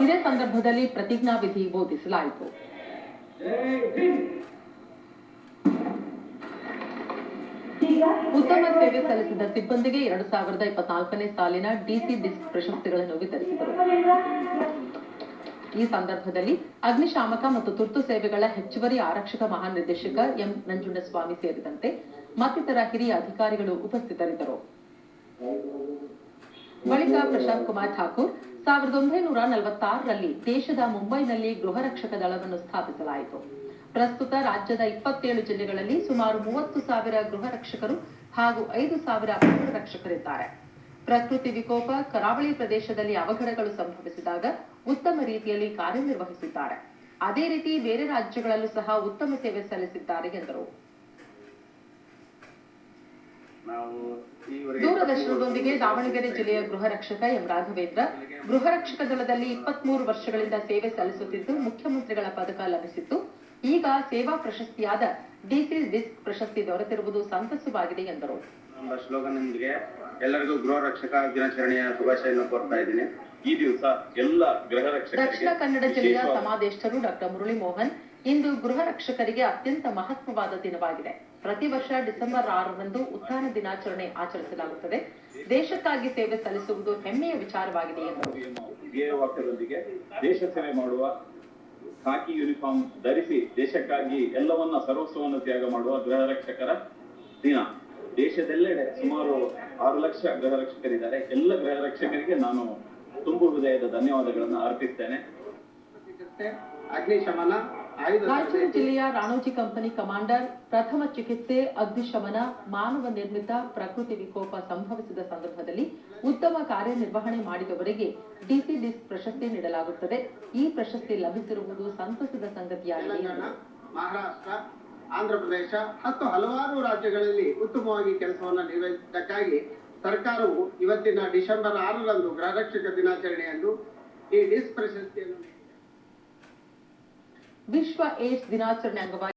ಇದೇ ಸಂದರ್ಭದಲ್ಲಿ ಪ್ರತಿಜ್ಞಾ ವಿಧಿ ಬೋಧಿಸಲಾಯಿತು. ಉತ್ತಮ ಸೇವೆ ಸಲ್ಲಿಸಿದ ಸಿಬ್ಬಂದಿಗೆ 2024ನೇ ಸಾಲಿನ ಡಿಸಿ ಡಿಸ್ಕ್ ಪ್ರಶಸ್ತಿಗಳನ್ನು ವಿತರಿಸಿದರು. ಈ ಸಂದರ್ಭದಲ್ಲಿ ಅಗ್ನಿಶಾಮಕ ಮತ್ತು ತುರ್ತು ಸೇವೆಗಳ ಹೆಚ್ಚುವರಿ ಆರಕ್ಷಕ ಮಹಾನಿರ್ದೇಶಕ ಎಂ ನಂಜುಂಡಸ್ವಾಮಿ ಸೇರಿದಂತೆ ಮತ್ತಿತರ ಹಿರಿಯ ಅಧಿಕಾರಿಗಳು ಉಪಸ್ಥಿತರಿದ್ದರು. ಬಳಿಕ ಪ್ರಶಾಂತ್ ಕುಮಾರ್ ಠಾಕೂರ್ 1946ರಲ್ಲಿ ದೇಶದ ಮುಂಬೈನಲ್ಲಿ ಗೃಹ ರಕ್ಷಕ ದಳವನ್ನು ಸ್ಥಾಪಿಸಲಾಯಿತು. ಪ್ರಸ್ತುತ ರಾಜ್ಯದ 27 ಜಿಲ್ಲೆಗಳಲ್ಲಿ ಸುಮಾರು 30,000 ಗೃಹ ರಕ್ಷಕರು ಹಾಗೂ 5,000 ಅಪರ ರಕ್ಷಕರಿದ್ದಾರೆ. ಪ್ರಕೃತಿ ವಿಕೋಪ, ಕರಾವಳಿ ಪ್ರದೇಶದಲ್ಲಿ ಅವಘಡಗಳು ಸಂಭವಿಸಿದಾಗ ಉತ್ತಮ ರೀತಿಯಲ್ಲಿ ಕಾರ್ಯನಿರ್ವಹಿಸಿದ್ದಾರೆ. ಅದೇ ರೀತಿ ಬೇರೆ ರಾಜ್ಯಗಳಲ್ಲೂ ಸಹ ಉತ್ತಮ ಸೇವೆ ಸಲ್ಲಿಸಿದ್ದಾರೆ ಎಂದರು. ದೂರದರ್ಶನದೊಂದಿಗೆ ದಾವಣಗೆರೆ ಜಿಲ್ಲೆಯ ಗೃಹ ರಕ್ಷಕ ಎಂ ರಾಘವೇಂದ್ರ ಗೃಹ ರಕ್ಷಕ ದಳದಲ್ಲಿ 23 ವರ್ಷಗಳಿಂದ ಸೇವೆ ಸಲ್ಲಿಸುತ್ತಿದ್ದು ಮುಖ್ಯಮಂತ್ರಿಗಳ ಪದಕ ಲಭಿಸಿತ್ತು. ಈಗ ಸೇವಾ ಪ್ರಶಸ್ತಿಯಾದ ಡಿಸಿ ಡಿಸ್ಕ್ ಪ್ರಶಸ್ತಿ ದೊರೆತಿರುವುದು ಸಂತಸವಾಗಿದೆ ಎಂದರು. ಎಲ್ಲರಿಗೂ ಗೃಹ ರಕ್ಷಕ ದಿನಾಚರಣೆಯ ಶುಭಾಶಯವನ್ನು ಕೋರ್ತಾ ಇದ್ದೀನಿ. ಈ ದಿವಸ ಎಲ್ಲ ಗೃಹ ರಕ್ಷಕರಿಗೆ ದಕ್ಷಿಣ ಕನ್ನಡ ಜಿಲ್ಲೆಯ ಸಮಾದೇಷ್ಟರು ಡಾಕ್ಟರ್ ಮುರಳಿ ಮೋಹನ್ ಇಂದು ಗೃಹ ರಕ್ಷಕರಿಗೆ ಅತ್ಯಂತ ಮಹತ್ವವಾದ ದಿನವಾಗಿದೆ. ಪ್ರತಿ ವರ್ಷ ಡಿಸೆಂಬರ್ 6ರಂದು ಉತ್ಥಾನ ದಿನಾಚರಣೆ ಆಚರಿಸಲಾಗುತ್ತದೆ. ದೇಶಕ್ಕಾಗಿ ಸೇವೆ ಸಲ್ಲಿಸುವುದು ಹೆಮ್ಮೆಯ ವಿಚಾರವಾಗಿದೆ ಎಂದರು. ಧ್ಯೇಯವಾಕ್ಯದೊಂದಿಗೆ ದೇಶ ಸೇವೆ ಮಾಡುವ ಖಾಕಿ ಯೂನಿಫಾರ್ಮ್ ಧರಿಸಿ ದೇಶಕ್ಕಾಗಿ ಎಲ್ಲವನ್ನ ಸರ್ವಸ್ವವನ್ನು ತ್ಯಾಗ ಮಾಡುವ ಗೃಹ ರಕ್ಷಕರ ದಿನ. ದೇಶದೆಲ್ಲೆಡೆ ಸುಮಾರು 6 ಲಕ್ಷ ಗೃಹ ರಕ್ಷಕರಿದ್ದಾರೆ. ಎಲ್ಲ ಗೃಹ ರಕ್ಷಕರಿಗೆ ನಾನು ತುಂಬು ಹೃದಯದ ಧನ್ಯವಾದಗಳನ್ನು ಅರ್ಪಿಸ್ತೇನೆ. ಅಗ್ನಿಶಮನ ರಾಯಚೂರು ಜಿಲ್ಲೆಯ ರಾಣೋಜಿ ಕಂಪನಿ ಕಮಾಂಡರ್ ಪ್ರಥಮ ಚಿಕಿತ್ಸೆ, ಅಗ್ನಿಶಮನ, ಮಾನವ ನಿರ್ಮಿತ ಪ್ರಕೃತಿ ವಿಕೋಪ ಸಂಭವಿಸಿದ ಸಂದರ್ಭದಲ್ಲಿ ಉತ್ತಮ ಕಾರ್ಯನಿರ್ವಹಣೆ ಮಾಡಿದವರಿಗೆ ಡಿಸಿ ಡಿಸ್ಕ್ ಪ್ರಶಸ್ತಿ ನೀಡಲಾಗುತ್ತದೆ. ಈ ಪ್ರಶಸ್ತಿ ಲಭಿಸಿರುವುದು ಸಂತಸದ ಸಂಗತಿಯಾಗಿದೆ. ಮಹಾರಾಷ್ಟ್ರ, ಆಂಧ್ರಪ್ರದೇಶ ಮತ್ತು ಹಲವಾರು ರಾಜ್ಯಗಳಲ್ಲಿ ಉತ್ತಮವಾಗಿ ಕೆಲಸವನ್ನು ನಿರ್ವಹಿಸಿದ್ದಕ್ಕಾಗಿ ಸರ್ಕಾರವು ಇವತ್ತಿನ ಡಿಸೆಂಬರ್ 6ರಂದು ಗೃಹ ರಕ್ಷಕ ದಿನಾಚರಣೆಯಂದು ಈ ಡಿಸ್ಕ್ ಪ್ರಶಸ್ತಿಯನ್ನು ವಿಶ್ವ ಏಡ್ಸ್ ದಿನಾಚರಣೆ ಅಂಗವಾಗಿ